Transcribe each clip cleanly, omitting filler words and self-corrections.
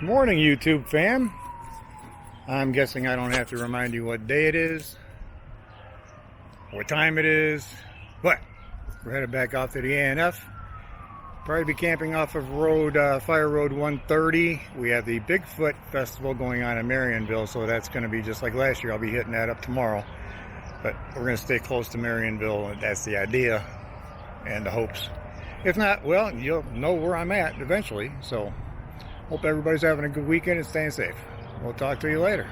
Morning, YouTube fam. I'm guessing I don't have to remind you what day it is, what time it is, but we're headed back off to the A&F. Probably be camping off of Fire Road 130. We have the Bigfoot Festival going on in Marionville, so that's going to be just like last year. I'll be hitting that up tomorrow, but we're going to stay close to Marionville. That's the idea and the hopes. If not, well, you'll know where I'm at eventually, so hope everybody's having a good weekend and staying safe. We'll talk to you later.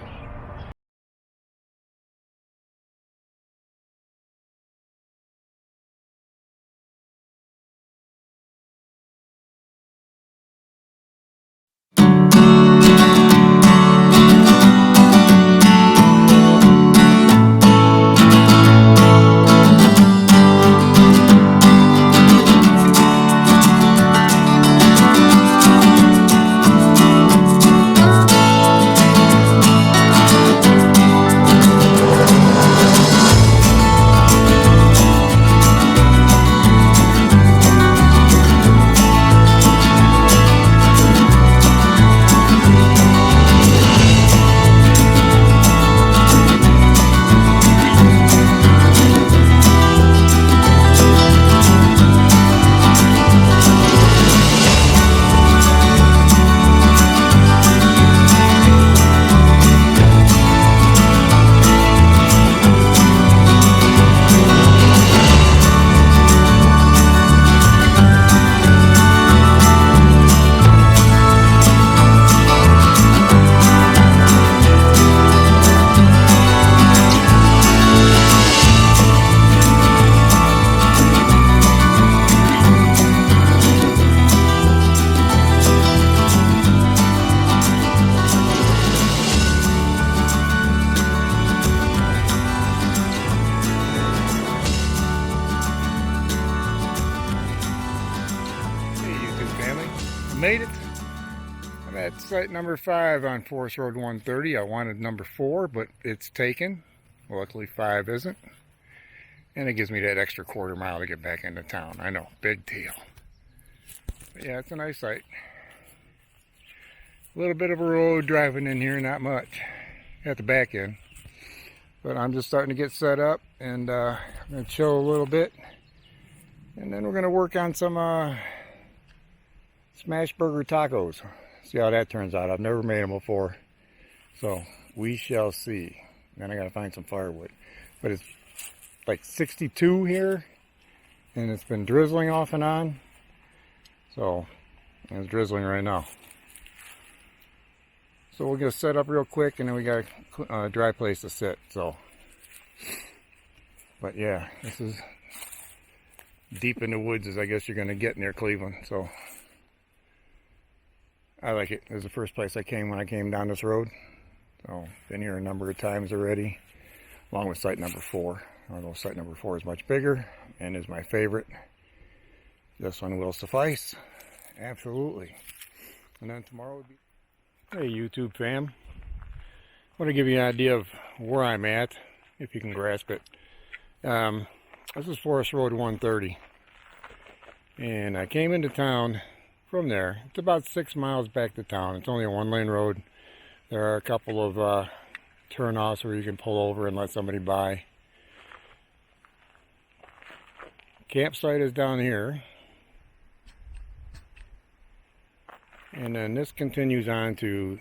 Made it. I'm at site number 5 on Forest Road 130. I wanted number 4, but it's taken. Luckily 5 isn't. And it gives me that extra quarter mile to get back into town. I know, big deal. But yeah, it's a nice site. A little bit of a road driving in here, not much at the back end. But I'm just starting to get set up, and I'm going to chill a little bit. And then we're going to work on some smashburger tacos. See how that turns out. I've never made them before, so we shall see. Then I gotta find some firewood. But it's like 62 here, and it's been drizzling off and on. So it's drizzling right now. So we'll get set up real quick, and then we got a dry place to sit. So, but yeah, this is deep in the woods, as I guess you're gonna get near Cleveland. So I like it. It was the first place I came when I came down this road. So, been here a number of times already, along with site number 4. Although site number 4 is much bigger and is my favorite. This one will suffice. Absolutely. And then tomorrow would be... Hey, YouTube fam. I want to give you an idea of where I'm at, if you can grasp it. This is Forest Road 130. And I came into town from there. It's about 6 miles back to town. It's only a 1-lane road. There are a couple of turnoffs where you can pull over and let somebody by. Campsite is down here. And then this continues on to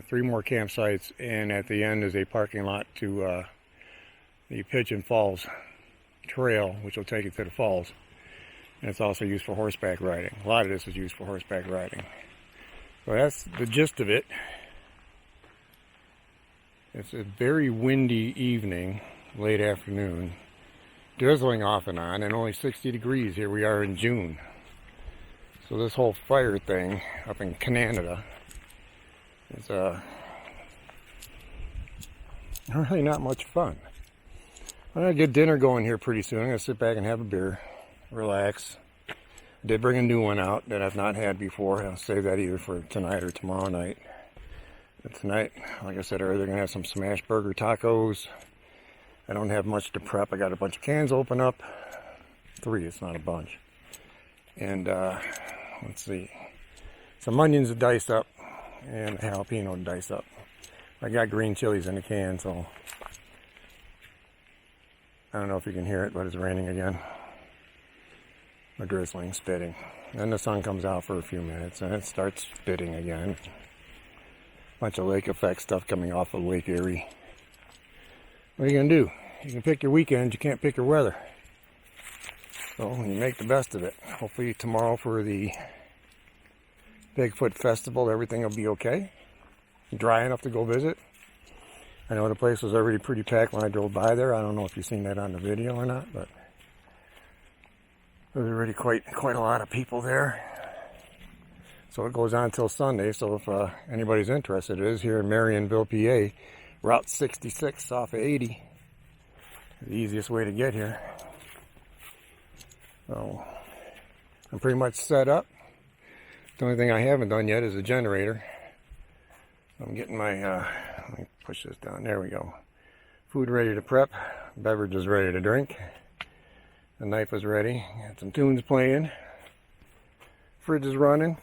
3 more campsites, and at the end is a parking lot to the Pigeon Falls Trail, which will take you to the falls. And it's also used for horseback riding. A lot of this is used for horseback riding. So that's the gist of it. It's a very windy evening, late afternoon. Drizzling off and on, and only 60 degrees. Here we are in June. So this whole fire thing up in Canada is really not much fun. I'm going to get dinner going here pretty soon. I'm going to sit back and have a beer. Relax. I did bring a new one out that I've not had before. I'll save that either for tonight or tomorrow night. But tonight, like I said earlier, going to have some smashburger tacos. I don't have much to prep. I got a bunch of cans to open up. 3, it's not a bunch. And let's see, some onions to dice up, and a jalapeno to dice up. I got green chilies in the can, so I don't know if you can hear it, but it's raining again. A drizzling, spitting. Then the sun comes out for a few minutes and it starts spitting again. Bunch of lake effect stuff coming off of Lake Erie. What are you gonna do? You can pick your weekend, you can't pick your weather. So you make the best of it. Hopefully tomorrow for the Bigfoot Festival, everything will be okay. Dry enough to go visit. I know the place was already pretty packed when I drove by there. I don't know if you've seen that on the video or not, but there's already quite a lot of people there. So it goes on until Sunday. So if anybody's interested, it is here in Marionville, PA, Route 66 off of 80. The easiest way to get here. So I'm pretty much set up. The only thing I haven't done yet is a generator. I'm getting my, let me push this down, there we go. Food ready to prep, beverages ready to drink. The knife is ready, got some tunes playing. Fridge is running.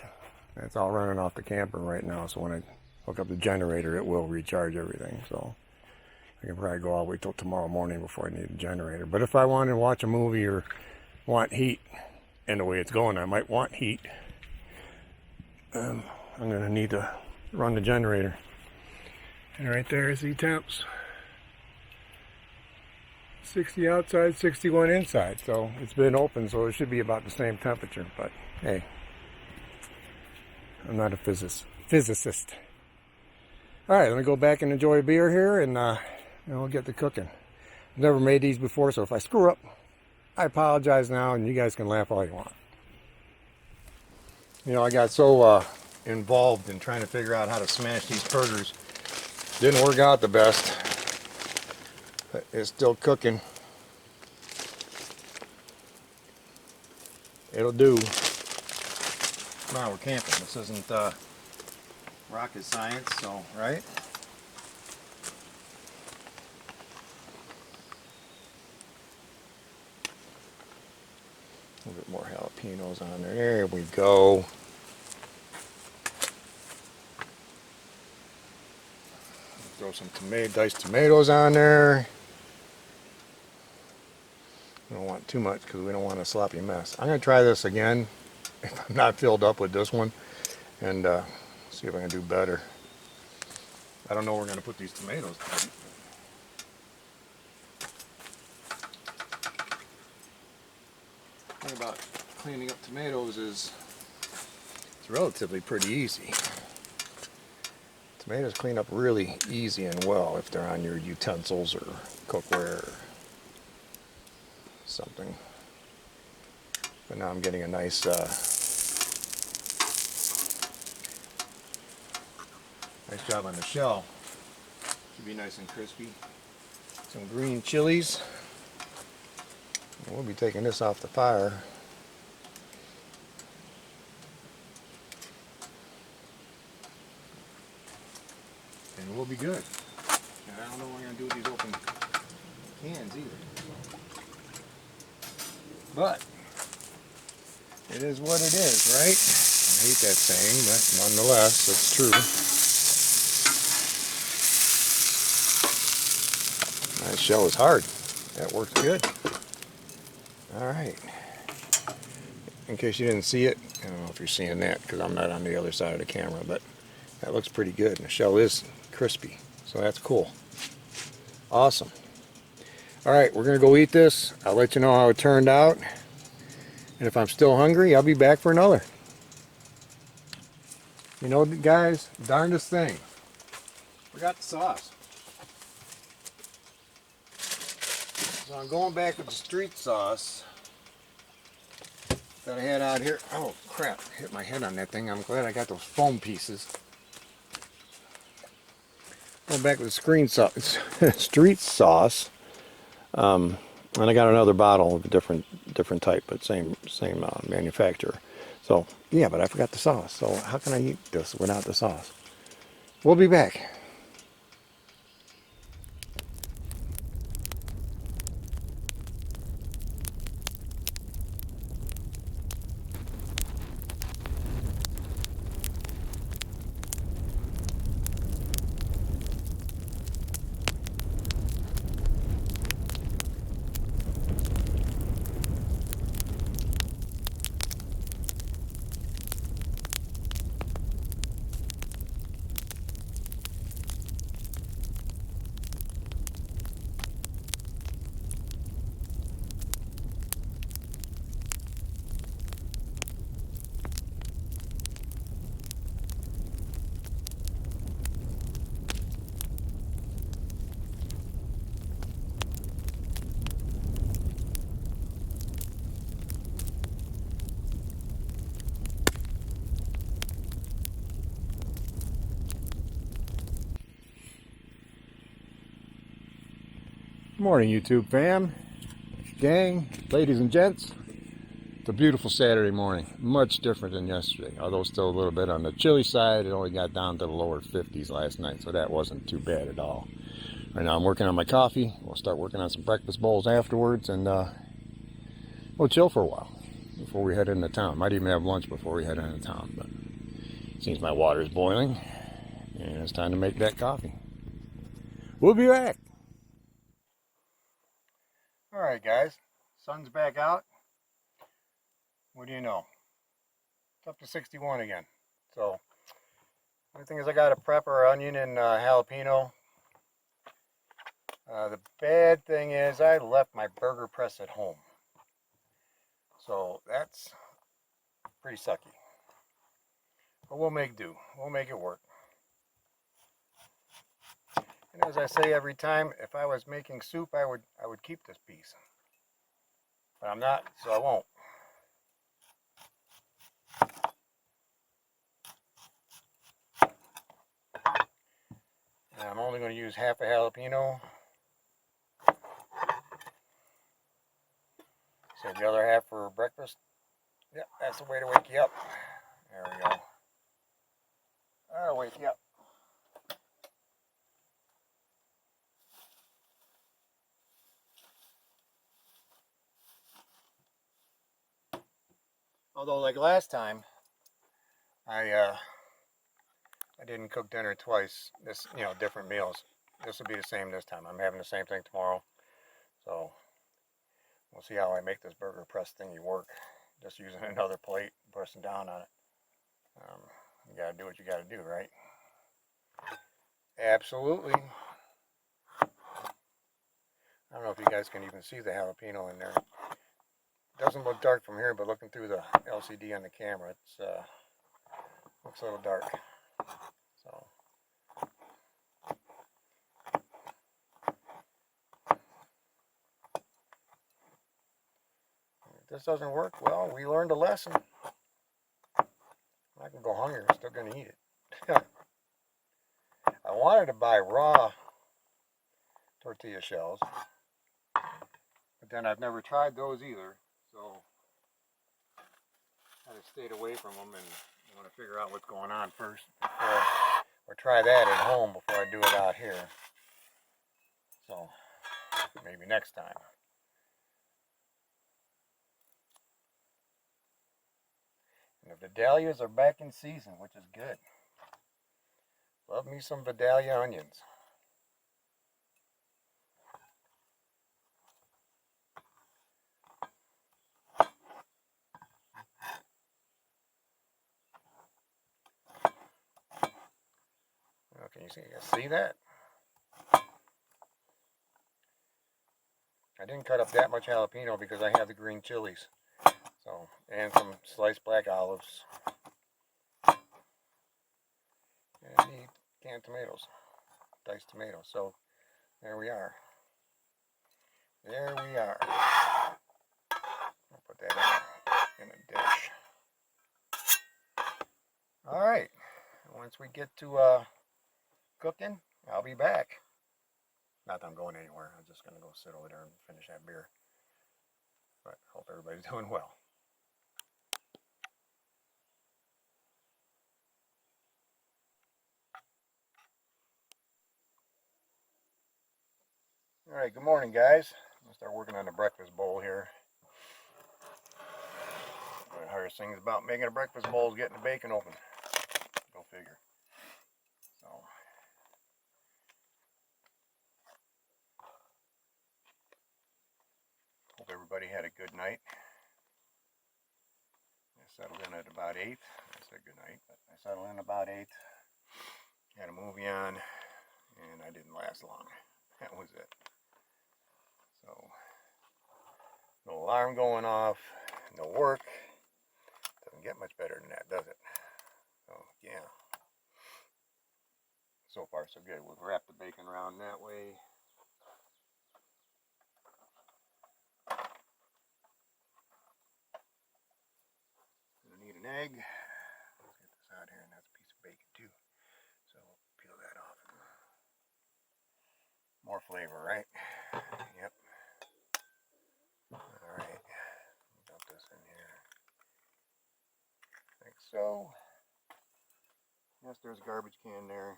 It's all running off the camper right now, so when I hook up the generator, it will recharge everything. So I can probably go all the way till tomorrow morning before I need the generator. But if I wanted to watch a movie or want heat, and the way it's going, I might want heat. I'm going to need to run the generator. And right there is the temps. 60 outside, 61 inside. So it's been open, so it should be about the same temperature. But hey, I'm not a physicist. All right, let me go back and enjoy a beer here, and we'll get to cooking. I've never made these before, so if I screw up, I apologize now, and you guys can laugh all you want. You know, I got so involved in trying to figure out how to smash these burgers. Didn't work out the best, but it's still cooking. It'll do. Come on, we're camping. This isn't rocket science, so, right? A little bit more jalapenos on there. There we go. Throw some diced tomatoes on there. We don't want too much because we don't want a sloppy mess. I'm going to try this again if I'm not filled up with this one, and see if I can do better. I don't know where we're going to put these tomatoes. The thing about cleaning up tomatoes is it's relatively pretty easy. Tomatoes clean up really easy and well if they're on your utensils or cookware or something. But now I'm getting a nice nice job on the shell. Should be nice and crispy. Some green chilies. And we'll be taking this off the fire. And we'll be good. And I don't know what I'm going to do with these open cans either. But it is what it is, right? I hate that saying, but nonetheless, it's true. That shell is hard. That works good. Alright. In case you didn't see it, I don't know if you're seeing that because I'm not on the other side of the camera, but that looks pretty good. And the shell is crispy, so that's cool. Awesome. Alright, we're going to go eat this. I'll let you know how it turned out. And if I'm still hungry, I'll be back for another. You know, guys, darndest thing. Forgot the sauce. So I'm going back with the street sauce that I had out here. Oh crap, hit my head on that thing. I'm glad I got those foam pieces. Going back with the street sauce. And I got another bottle of a different type, but same manufacturer. So yeah, but I forgot the sauce. So how can I eat this without the sauce? We'll be back. Morning, YouTube fam, gang, ladies and gents. It's a beautiful Saturday morning, much different than yesterday, although still a little bit on the chilly side. It only got down to the lower 50s last night, so that wasn't too bad at all. Right now I'm working on my coffee. We'll start working on some breakfast bowls afterwards, and we'll chill for a while before we head into town. Might even have lunch before we head into town, but it seems my water is boiling, and it's time to make that coffee. We'll be back. Alright guys, sun's back out. What do you know? It's up to 61 again. So, the thing is I got to prep our onion and jalapeno. The bad thing is I left my burger press at home. So, that's pretty sucky. But we'll make do. We'll make it work. And as I say every time, if I was making soup, I would keep this piece. But I'm not, so I won't. And I'm only going to use half a jalapeno. Save the other half for breakfast. Yep, that's the way to wake you up. There we go. That'll wake you up. Although, like last time, I didn't cook dinner twice. This, different meals. This will be the same this time. I'm having the same thing tomorrow. So, we'll see how I make this burger press thingy work. Just using another plate, pressing down on it. You gotta do what you gotta do, right? Absolutely. I don't know if you guys can even see the jalapeno in there. It doesn't look dark from here, but looking through the LCD on the camera, it's looks a little dark. So if this doesn't work, well, we learned a lesson. I can go hungry, I'm still gonna eat it. I wanted to buy raw tortilla shells, but then I've never tried those either, so I kind of stayed away from them, and I want to figure out what's going on first, or try that at home before I do it out here. So maybe next time. And the Vidalias are back in season, which is good. Love me some Vidalia onions. Okay, you see that? I didn't cut up that much jalapeno because I have the green chilies. So, and some sliced black olives. And the canned tomatoes. Diced tomatoes. So, there we are. There we are. I'll put that in a dish. Alright. Once we get to cooking, I'll be back. Not that I'm going anywhere. I'm just going to go sit over there and finish that beer. But hope everybody's doing well. Alright, good morning guys. I'm going to start working on the breakfast bowl here. One of the hardest things about making a breakfast bowl is getting the bacon open. Go figure. So, hope everybody had a good night. I settled in at about 8. I said good night, but I settled in about 8. Had a movie on, and I didn't last long. That was it. So, no alarm going off, no work. Doesn't get much better than that, does it? So, yeah. So far, so good. We'll wrap the bacon around that way. Gonna need an egg. Let's get this out here, and that's a piece of bacon too. So, peel that off. More flavor, right? Yes, there's a garbage can there.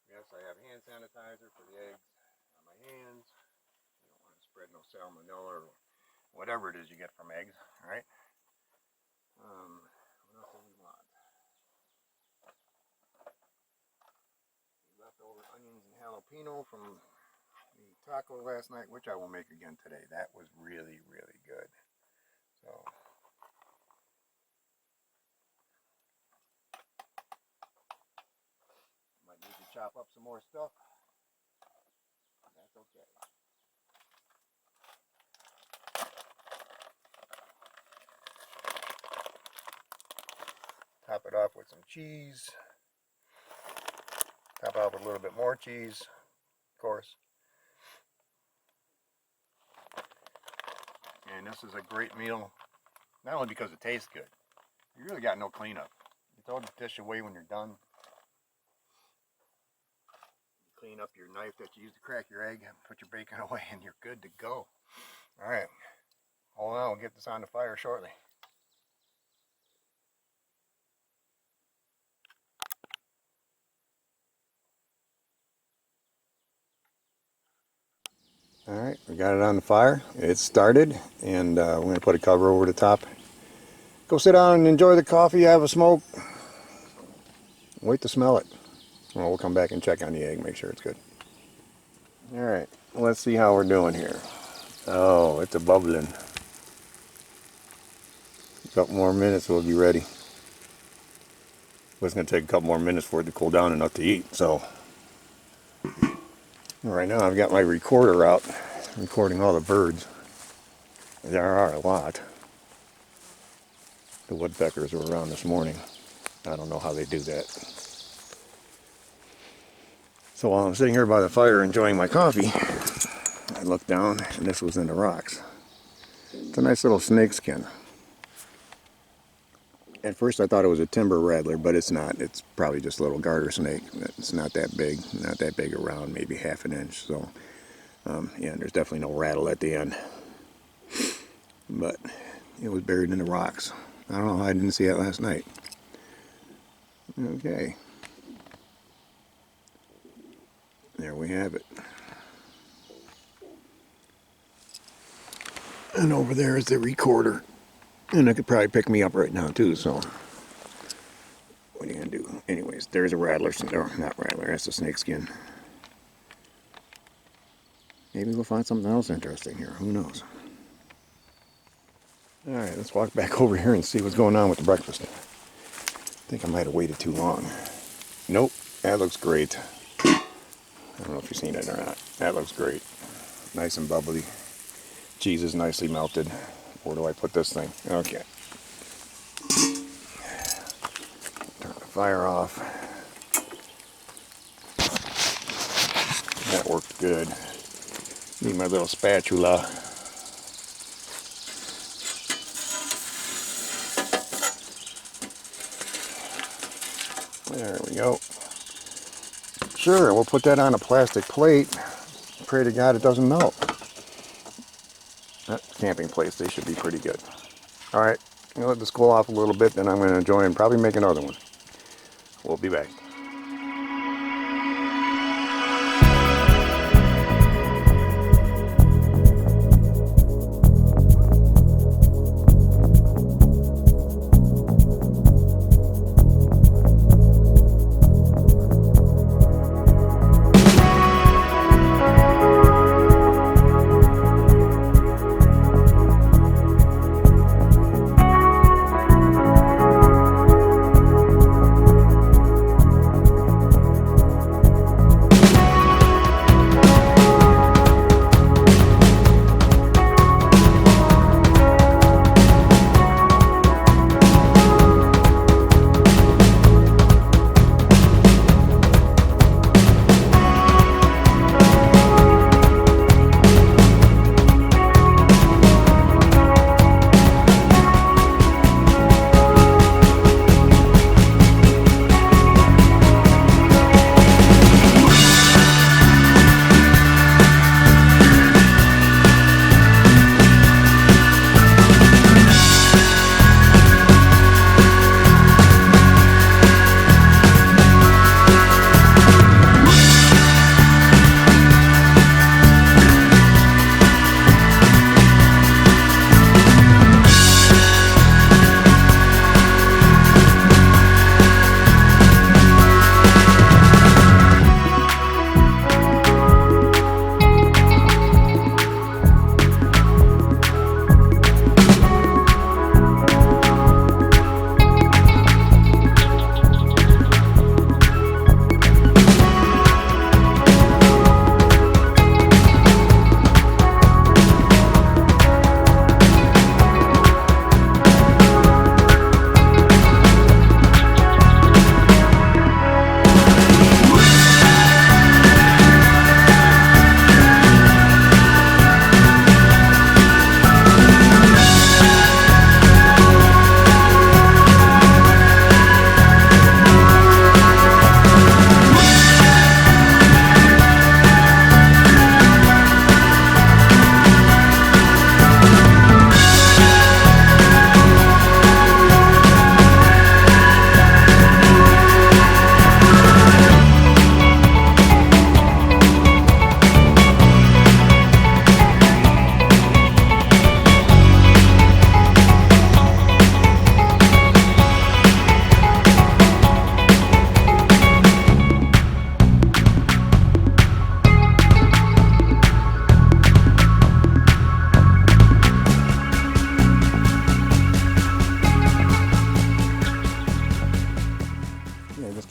Yes, I have hand sanitizer for the eggs on my hands. You don't want to spread no salmonella or whatever it is you get from eggs, alright? What else do we want? Leftover onions and jalapeno from the taco last night, which I will make again today. That was really, really good. So, might need to chop up some more stuff. That's okay. Top it off with some cheese. Top it off with a little bit more cheese, of course. And this is a great meal, not only because it tastes good. You really got no cleanup. You throw the dish away when you're done. You clean up your knife that you used to crack your egg, put your bacon away, and you're good to go. Alright, hold on, we'll get this on the fire shortly. Alright, we got it on the fire. It started, and we're going to put a cover over the top. Go sit down and enjoy the coffee, have a smoke. Wait to smell it. Well, we'll come back and check on the egg, make sure it's good. Alright, let's see how we're doing here. Oh, it's a bubbling. A couple more minutes, we'll be ready. It's going to take a couple more minutes for it to cool down enough to eat, so. Right now I've got my recorder out, recording all the birds. There are a lot. The woodpeckers were around this morning. I don't know how they do that. So while I'm sitting here by the fire enjoying my coffee, I looked down and this was in the rocks. It's a nice little snake skin. At first I thought it was a timber rattler, but it's not. It's probably just a little garter snake. It's not that big around, maybe half an inch. So, yeah, there's definitely no rattle at the end. But it was buried in the rocks. I don't know how I didn't see it last night. Okay. There we have it. And over there is the recorder. And it could probably pick me up right now too, so what are you gonna do? Anyways, there's a rattler, or not rattler, that's a snake skin. Maybe we'll find something else interesting here, who knows? Alright, let's walk back over here and see what's going on with the breakfast. I think I might have waited too long. Nope, that looks great. I don't know if you've seen it or not. That looks great. Nice and bubbly. Cheese is nicely melted. Where do I put this thing? Okay. Turn the fire off. That worked good. Need my little spatula. There we go. Sure, we'll put that on a plastic plate. Pray to God it doesn't melt. Camping place, they should be pretty good. Alright, I'm going to let this cool off a little bit, then I'm going to enjoy and probably make another one. We'll be back.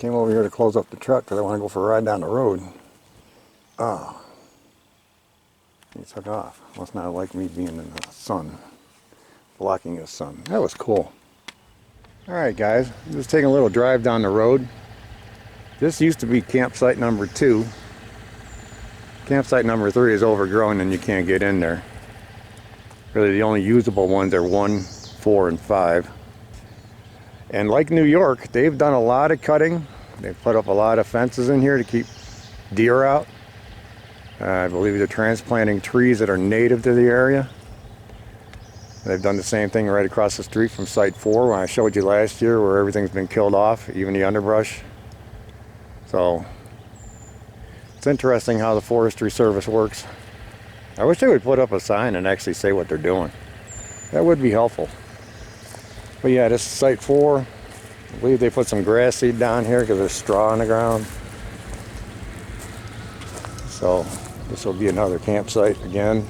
Came over here to close up the truck because I want to go for a ride down the road. Oh. He took off. Must not like me being in the sun. Blocking the sun. That was cool. Alright guys, just taking a little drive down the road. This used to be campsite number 2. Campsite number 3 is overgrown and you can't get in there. Really the only usable ones are 1, 4, and 5. And like New York, they've done a lot of cutting. They've put up a lot of fences in here to keep deer out. I believe they're transplanting trees that are native to the area. They've done the same thing right across the street from Site 4 when I showed you last year where everything's been killed off, even the underbrush. So, it's interesting how the Forestry Service works. I wish they would put up a sign and actually say what they're doing. That would be helpful. But yeah, this is Site 4. I believe they put some grass seed down here because there's straw on the ground. So this will be another campsite again.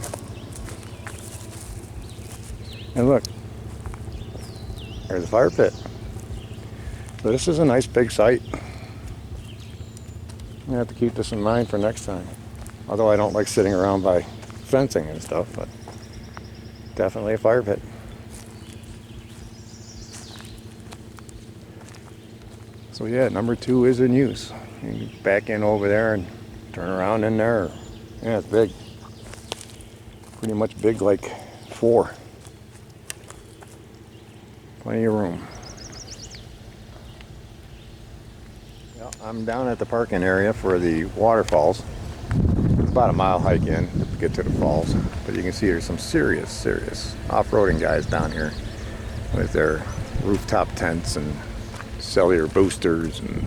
And look, there's a fire pit. So this is a nice big site. I'm gonna have to keep this in mind for next time. Although I don't like sitting around by fencing and stuff, but definitely a fire pit. So yeah, number 2 is in use. You can back in over there and turn around in there. Yeah, it's big. Pretty much big like 4. Plenty of room. Well, I'm down at the parking area for the waterfalls. It's about a mile hike in to get to the falls. But you can see there's some serious off-roading guys down here with their rooftop tents and cellular boosters and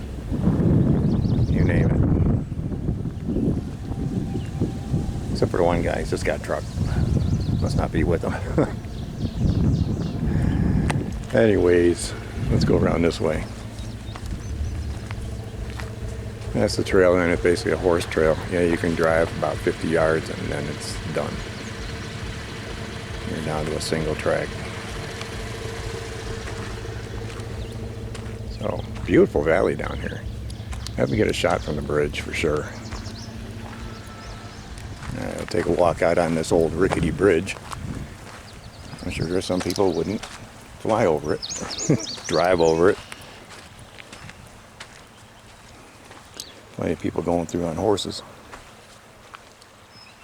you name it. Except for the one guy, he's just got a truck. Must not be with him. Anyways, let's go around this way. That's the trail, and it's basically a horse trail. Yeah, you can drive about 50 yards and then it's done. You're down to a single track. So, beautiful valley down here. Have to get a shot from the bridge for sure. I'll take a walk out on this old rickety bridge. I'm sure there's some people who wouldn't fly over it, drive over it. Plenty of people going through on horses.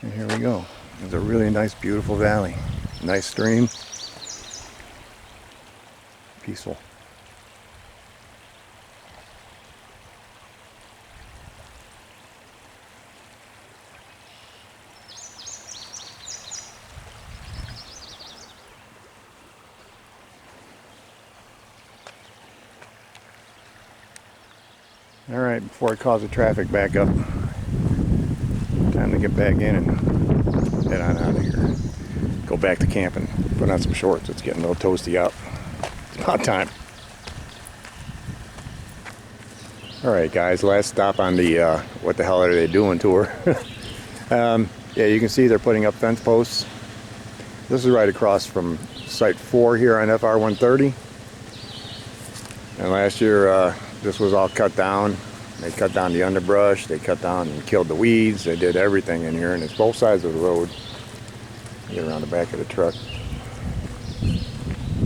And here we go. It's a really nice, beautiful valley. Nice stream. Peaceful. Alright, before I cause the traffic back up, time to get back in and head on out of here. Go back to camp and put on some shorts. It's getting a little toasty out. It's about time. Alright guys, last stop on the what the hell are they doing tour. Yeah, you can see they're putting up fence posts. This is right across from Site 4 here on FR130. And last year, this was all cut down. They cut down the underbrush, they cut down and killed the weeds, they did everything in here, and it's both sides of the road. Get around the back of the truck.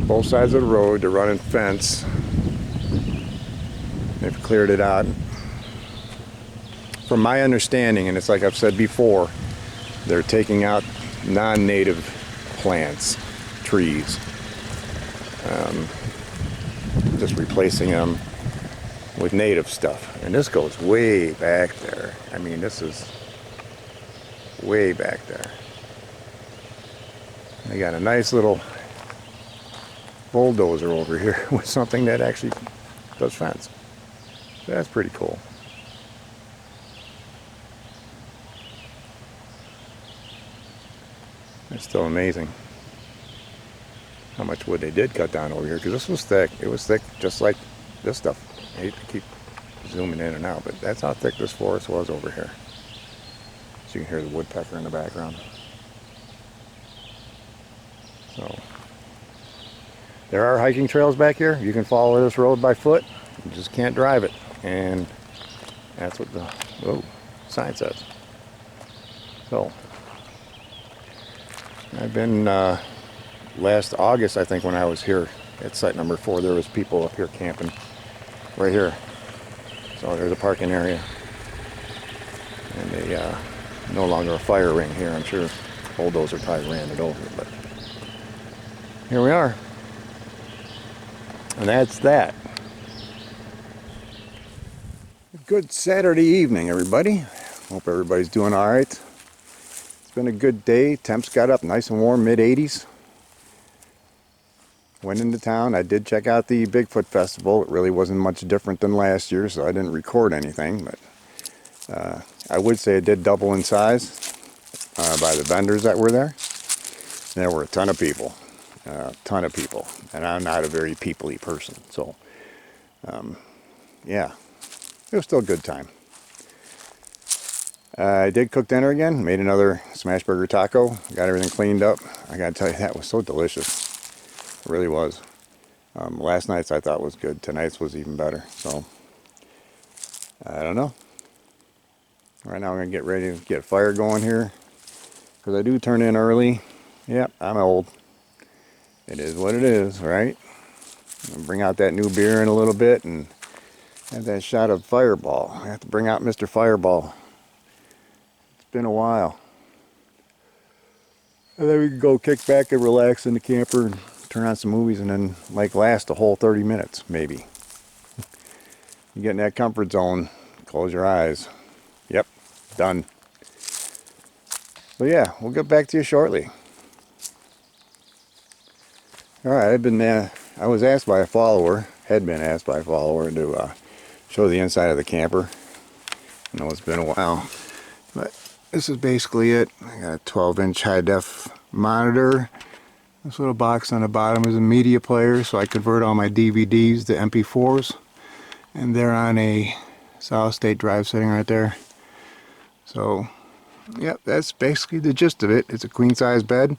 Both sides of the road, they're running fence. They've cleared it out. From my understanding, and it's like I've said before, they're taking out non-native plants, trees. Just replacing them with native stuff. And this goes way back there. I mean, this is way back there. They got a nice little bulldozer over here with something that actually does fence. That's pretty cool. It's still amazing how much wood they did cut down over here, because this was thick. It was thick just like this stuff. I hate to keep zooming in and out, but that's how thick this forest was over here. So you can hear the woodpecker in the background. So there are hiking trails back here. You can follow this road by foot. You just can't drive it. and that's what the sign says. So I've been last August, I think, when I was here at site number 4, there was people up here camping right here. So there's a parking area, and they no longer a fire ring here. I'm sure bulldozer probably ran it over, but here we are. And that's that. Good Saturday evening, everybody. Hope everybody's doing all right. It's been a good day. Temps got up nice and warm, mid-80s. Went into town. I did check out the Bigfoot Festival. It really wasn't much different than last year, so I didn't record anything. But I would say it did double in size by the vendors that were there. There were a ton of people. And I'm not a very people-y person, so yeah, it was still a good time. I did cook dinner again, made another smashburger taco, got everything cleaned up. I gotta tell you, that was so delicious. It really was. Last night's I thought was good, tonight's was even better, so I don't know. Right now I'm gonna get ready to get a fire going here, because I do turn in early. Yep, I'm old. It is what it is, right? I'll bring out that new beer in a little bit and have that shot of Fireball. I have to bring out Mr. Fireball. It's been a while. And then we can go kick back and relax in the camper and turn on some movies and then like last the whole 30 minutes, maybe. You get in that comfort zone, close your eyes. Yep, done. So yeah, we'll get back to you shortly. Alright, I was asked by a follower, had been asked by a follower to show the inside of the camper. I know it's been a while, but this is basically it. I got a 12-inch high-def monitor. This little box on the bottom is a media player, so I convert all my DVDs to MP4s. And they're on a solid-state drive sitting right there. So, yep, that's basically the gist of it. It's a queen-size bed,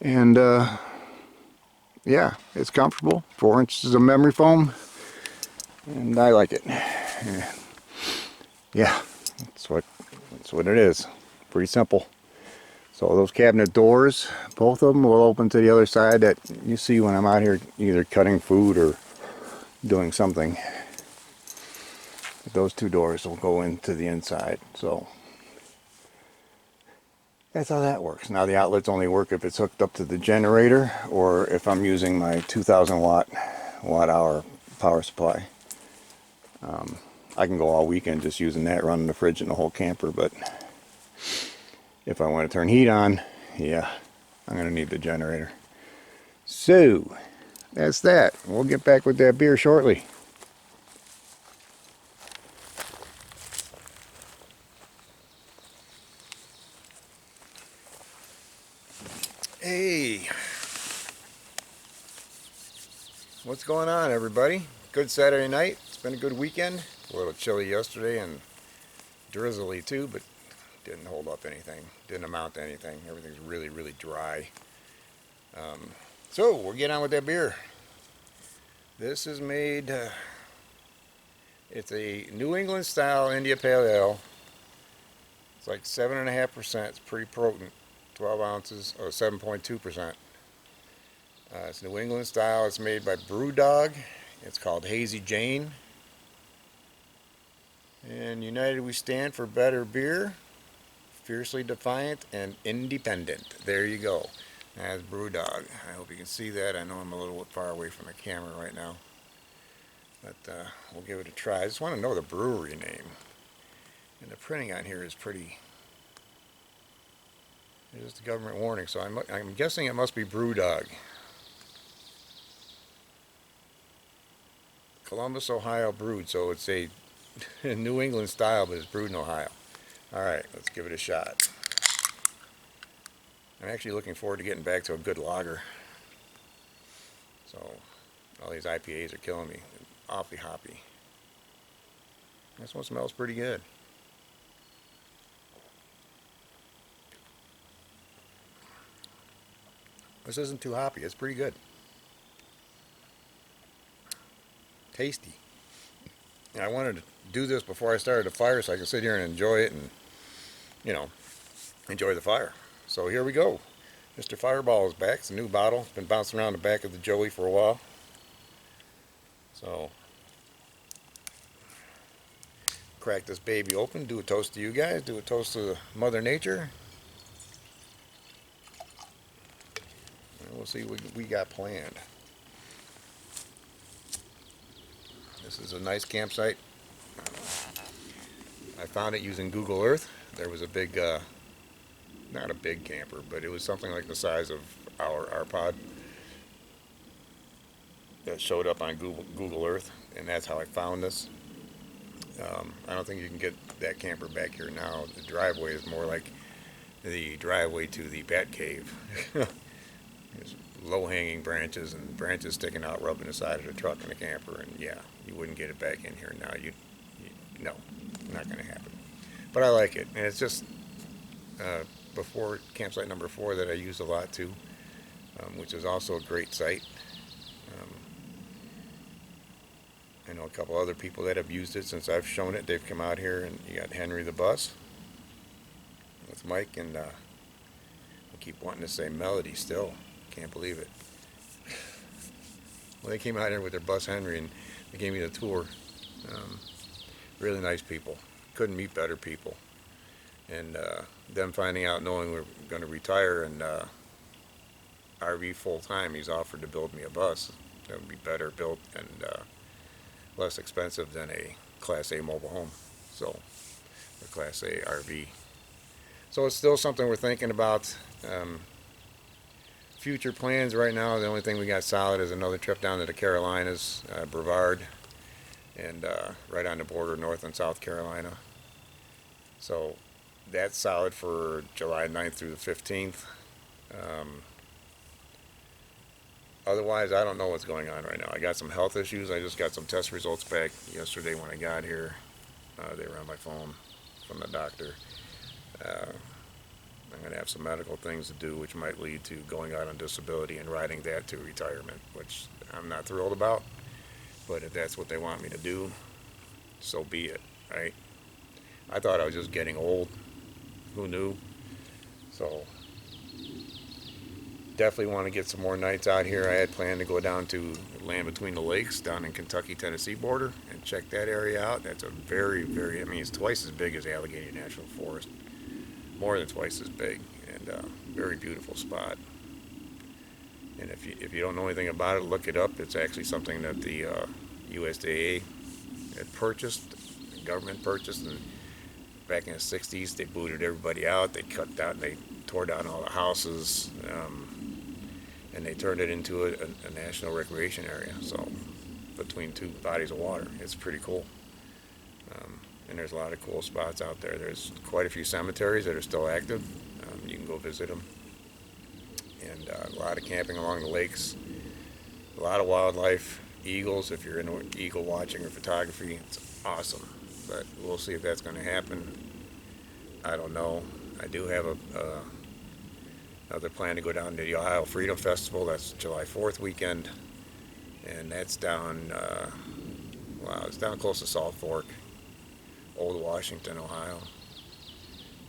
and yeah, it's comfortable. 4 inches of memory foam, and I like it. Yeah, that's what it is. Pretty simple. So those cabinet doors, both of them will open to the other side that you see when I'm out here either cutting food or doing something. Those two doors will go into the inside. So that's how that works. Now the outlets only work if it's hooked up to the generator or if I'm using my 2,000 watt hour power supply. I can go all weekend just using that, running the fridge and the whole camper, but if I want to turn heat on, yeah, I'm going to need the generator. So that's that. We'll get back with that beer shortly. Hey, what's going on, everybody? Good Saturday night. It's been a good weekend. A little chilly yesterday and drizzly too, but didn't hold up anything. Didn't amount to anything. Everything's really, really dry. So we'll get on with that beer. This is made. It's a New England style India Pale Ale. It's like 7.5%. It's pretty potent. 12 ounces, or 7.2%. It's New England style. It's made by Boondocking. It's called Hazy Jane. And united we stand for better beer, fiercely defiant and independent. There you go. That's Boondocking. I hope you can see that. I know I'm a little bit far away from the camera right now, but we'll give it a try. I just want to know the brewery name. And the printing on here is pretty. There's the government warning, so I'm guessing it must be Boondocking. Columbus, Ohio brewed, so it's a New England style, but it's brewed in Ohio. Alright, let's give it a shot. I'm actually looking forward to getting back to a good lager. So, all these IPAs are killing me. Awfully hoppy. This one smells pretty good. This isn't too hoppy. It's pretty good. Tasty. And I wanted to do this before I started the fire so I could sit here and enjoy it and, you know, enjoy the fire. So here we go. Mr. Fireball is back. It's a new bottle. It's been bouncing around the back of the Joey for a while. So, crack this baby open. Do a toast to you guys. Do a toast to Mother Nature. And we'll see what we got planned. This is a nice campsite. I found it using Google Earth. There was a big, not a big camper, but it was something like the size of our pod that showed up on Google Earth, and that's how I found this. I don't think you can get that camper back here now. The driveway is more like the driveway to the bat cave. There's low-hanging branches and branches sticking out, rubbing the side of the truck and the camper, and yeah, you wouldn't get it back in here now. No, not going to happen. But I like it, and it's just before campsite number 4 that I use a lot too, which is also a great site. I know a couple other people that have used it since I've shown it. They've come out here, and you got Henry the Bus with Mike, and I keep wanting to say Melody still. Can't believe it. Well, they came out here with their bus Henry, and they gave me the tour. Really nice people. Couldn't meet better people. And them finding out, knowing we're going to retire and RV full time, he's offered to build me a bus that would be better built and less expensive than a Class A mobile home, so a Class A RV. So it's still something we're thinking about. Future plans right now, the only thing we got solid is another trip down to the Carolinas, Brevard, and right on the border, North and South Carolina. So that's solid for July 9th through the 15th. Otherwise, I don't know what's going on right now. I got some health issues. I just got some test results back yesterday when I got here. They were on my phone from the doctor. I'm going to have some medical things to do, which might lead to going out on disability and riding that to retirement, which I'm not thrilled about. But if that's what they want me to do, so be it, right? I thought I was just getting old. Who knew? So definitely want to get some more nights out here. I had planned to go down to Land Between the Lakes down in Kentucky-Tennessee border and check that area out. That's a very, very, I mean, it's twice as big as Allegheny National Forest. More than twice as big, and very beautiful spot. And if you don't know anything about it, look it up. It's actually something that the USDA had purchased, the government purchased, and back in the 60s they booted everybody out. They cut down, they tore down all the houses, and they turned it into a national recreation area. So between two bodies of water, it's pretty cool. And there's a lot of cool spots out there. There's quite a few cemeteries that are still active. You can go visit them. And a lot of camping along the lakes. A lot of wildlife, eagles. If you're into eagle watching or photography, it's awesome. But we'll see if that's going to happen. I don't know. I do have another plan to go down to the Ohio Freedom Festival. That's July 4th weekend. And that's down, it's down close to Salt Fork. Old Washington, Ohio.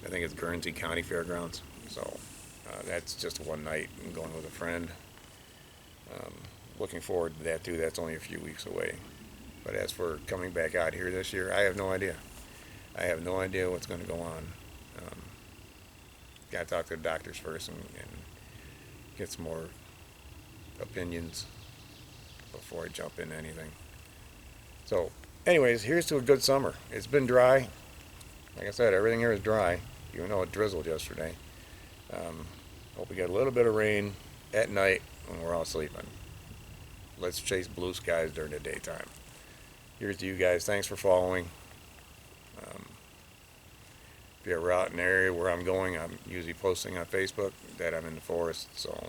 I think it's Guernsey County Fairgrounds. So that's just one night and going with a friend. Looking forward to that too. That's only a few weeks away. But as for coming back out here this year, I have no idea. I have no idea what's going to go on. Got to talk to the doctors first and get some more opinions before I jump into anything. So anyways, here's to a good summer. It's been dry. Like I said, everything here is dry, even though it drizzled yesterday. Hope we get a little bit of rain at night when we're all sleeping. Let's chase blue skies during the daytime. Here's to you guys. Thanks for following. If you're ever out in the area where I'm going, I'm usually posting on Facebook that I'm in the forest. So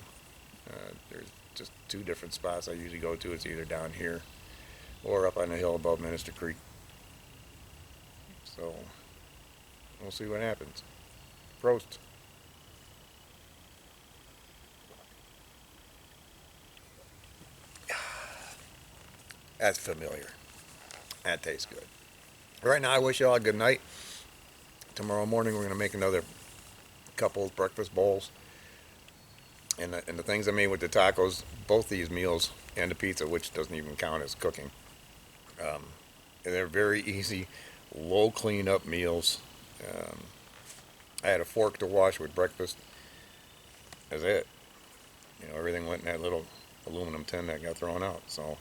there's just 2 different spots I usually go to. It's either down here or up on the hill above Minister Creek. So we'll see what happens. Prost. That's familiar. That tastes good. Right now, I wish you all a good night. Tomorrow morning, we're going to make another couple of breakfast bowls. And the things I made with the tacos, both these meals and the pizza, which doesn't even count as cooking, they're very easy, low cleanup meals. I had a fork to wash with breakfast. That's it. You know, everything went in that little aluminum tin that got thrown out. So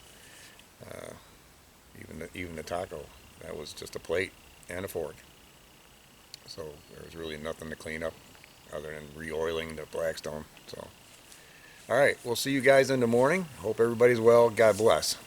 even the taco, that was just a plate and a fork. So there was really nothing to clean up other than re-oiling the Blackstone. So, all right, we'll see you guys in the morning. Hope everybody's well. God bless.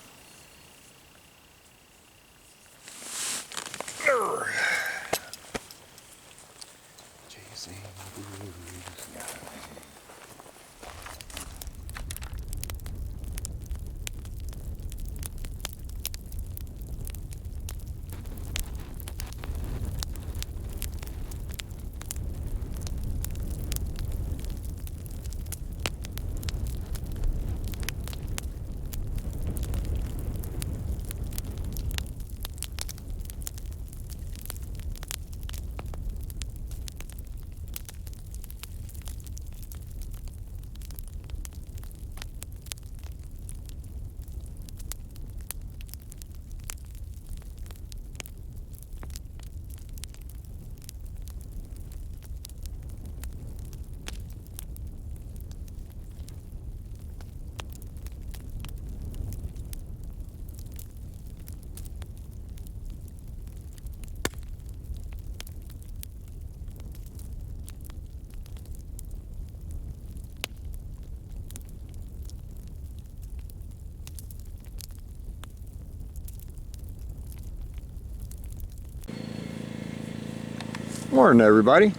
Morning, everybody.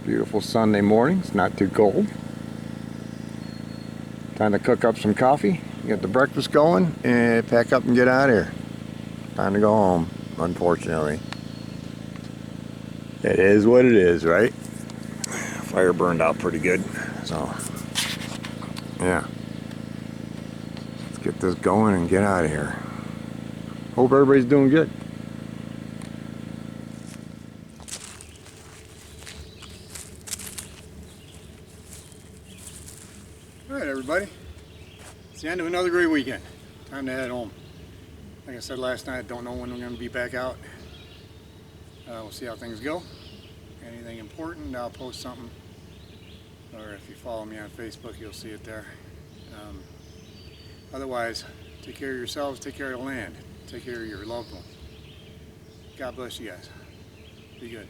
Beautiful Sunday morning. It's not too cold. Time to cook up some coffee, get the breakfast going, and pack up and get out of here. Time to go home, unfortunately. It is what it is, right? Fire burned out pretty good, so yeah. Let's get this going and get out of here. Hope everybody's doing good. All right, everybody. It's the end of another great weekend. Time to head home. Like I said last night, I don't know when we're going to be back out. We'll see how things go. Anything important, I'll post something. Or if you follow me on Facebook, you'll see it there. Otherwise, take care of yourselves, take care of the land, take care of your loved ones. God bless you guys. Be good.